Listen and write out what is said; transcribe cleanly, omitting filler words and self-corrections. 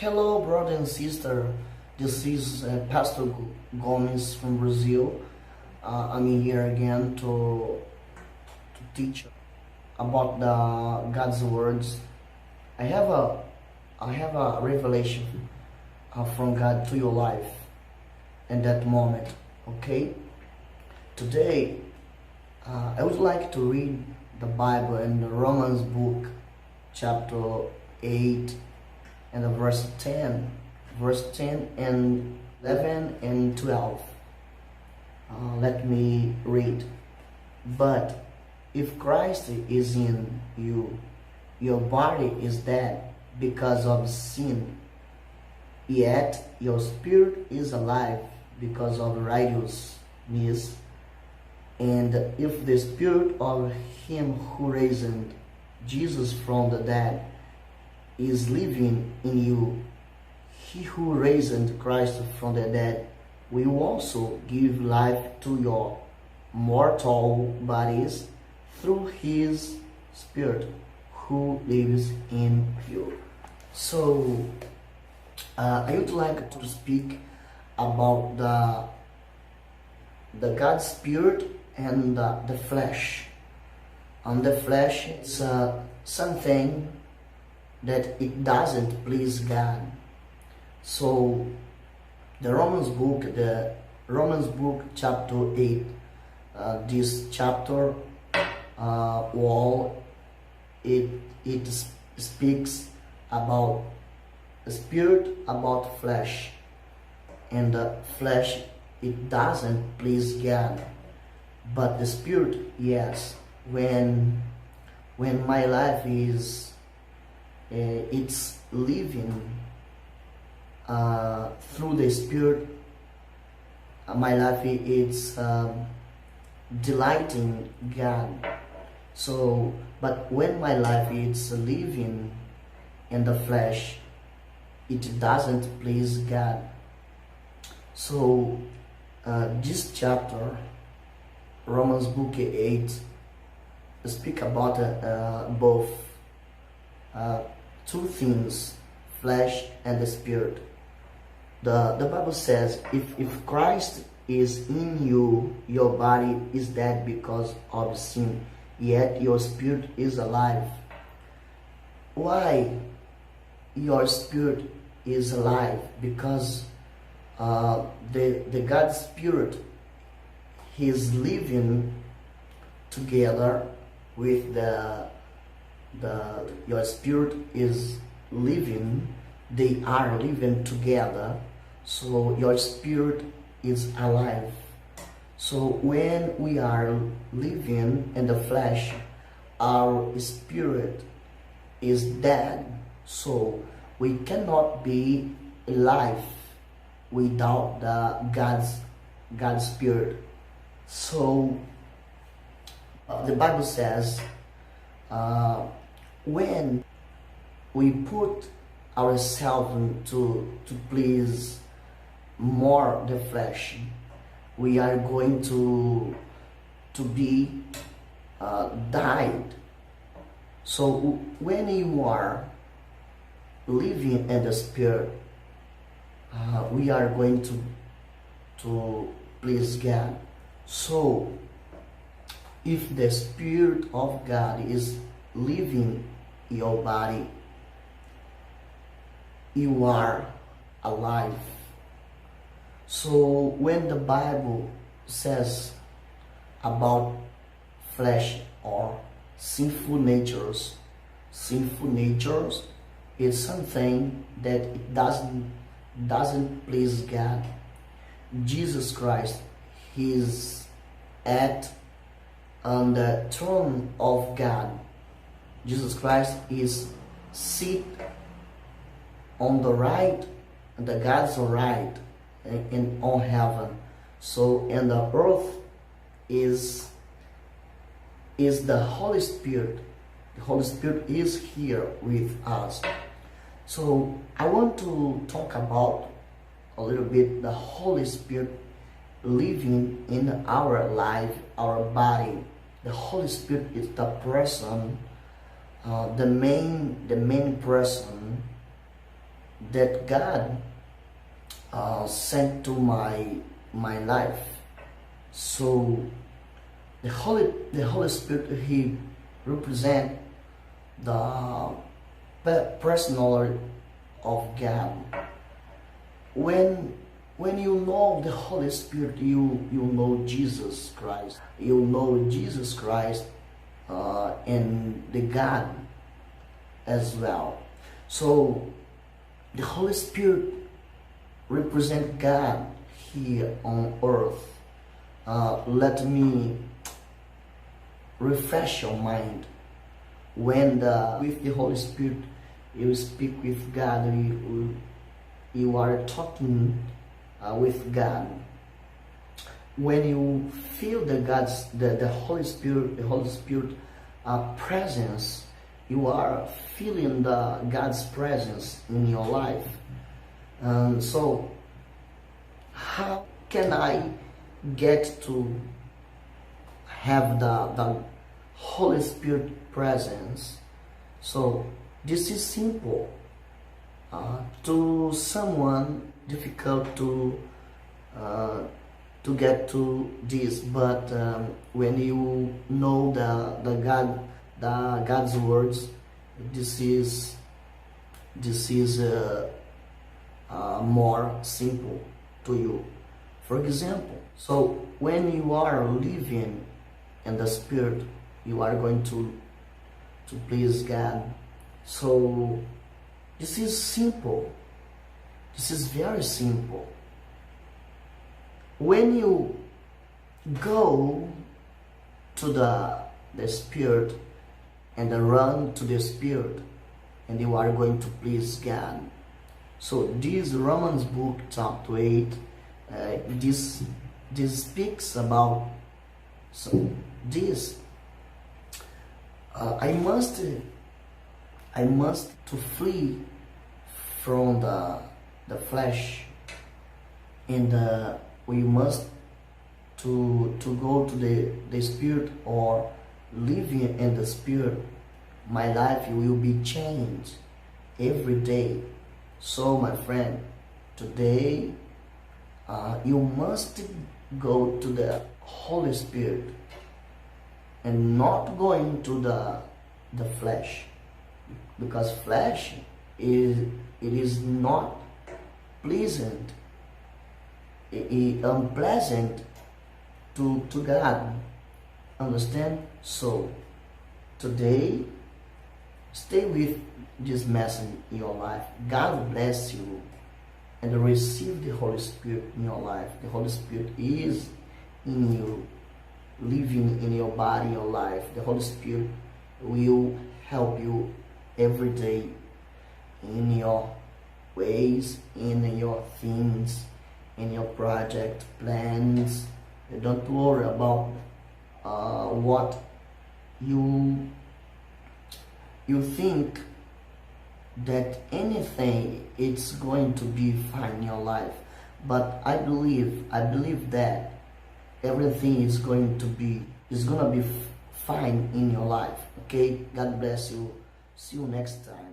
Hello, brother and sister. This is Pastor Gomes from Brazil. I'm here again to teach about the God's words. I have a I have a revelation from God to your life in that moment. Okay. Today, I would like to read the Bible in the Romans book, chapter 8 and the verse 10 and 11 and 12. Let me read. But if Christ is in you, your body is dead because of sin, yet your spirit is alive because of righteousness. And if the spirit of him who raised Jesus from the dead is living in you, he who raised Christ from the dead will also give life to your mortal bodies through his spirit who lives in you. So I would like to speak about the God's spirit and the flesh. And the flesh is something that it doesn't please God. So the Romans book chapter 8, this chapter it speaks about the spirit, about flesh, and the flesh it doesn't please God, but the spirit, yes. When my life is it's living through the spirit, my life is delighting God. So but when my life is living in the flesh, it doesn't please God. So this chapter, Romans book 8, speak about both two things, flesh and the spirit. The Bible says, if Christ is in you, your body is dead because of sin, yet your spirit is alive. Why your spirit is alive? Because the God's spirit, he is living together with your spirit is living. They are living together, so your spirit is alive. So when we are living in the flesh, our spirit is dead, so we cannot be alive without the God's spirit. So the Bible says, when we put ourselves to please more the flesh, we are going to be died. So when you are living in the spirit, we are going to please God. So if the spirit of God is living in your body, you are alive. So when the Bible says about flesh or sinful natures is something that it doesn't please God. Jesus Christ, he is on the throne of God. Jesus Christ is seated on the right, and the God's right in on heaven. So and the earth is the Holy Spirit. The Holy Spirit is here with us. So I want to talk about a little bit the Holy Spirit living in our life, our body. The Holy Spirit is the person, the main person that God sent to my life. So the Holy Spirit, He represent the personality of God. When you know the Holy Spirit, you know Jesus Christ. You know Jesus Christ and the God as well. So the Holy Spirit represent God here on earth. Let me refresh your mind. When with the Holy Spirit you speak with God, you are talking with God. When you feel the Holy Spirit presence, you are feeling God's presence in your life. So how can I get to have the Holy Spirit presence? So this is simple. To someone difficult to get to this, but when you know the God's words, this is more simple to you. For example, so when you are living in the Spirit, you are going to please God. So this is simple. This is very simple. When you go to the Spirit and run to the Spirit, and you are going to please God. So this Romans book chapter 8, this speaks about this. I must to flee from the flesh, and we must to go to the Spirit, or living in the Spirit. My life will be changed every day. So my friend, today you must go to the Holy Spirit and not going to the flesh, because flesh is not pleasant, unpleasant to God. Understand? So today, stay with this message in your life. God bless you, and receive the Holy Spirit in your life. The Holy Spirit is in you, living in your body, your life. The Holy Spirit will help you every day in your ways, in your things, in your project plans. Don't worry about what you think that anything it's going to be fine in your life. But I believe that everything is gonna be fine in your life. Okay, God bless you. See you next time.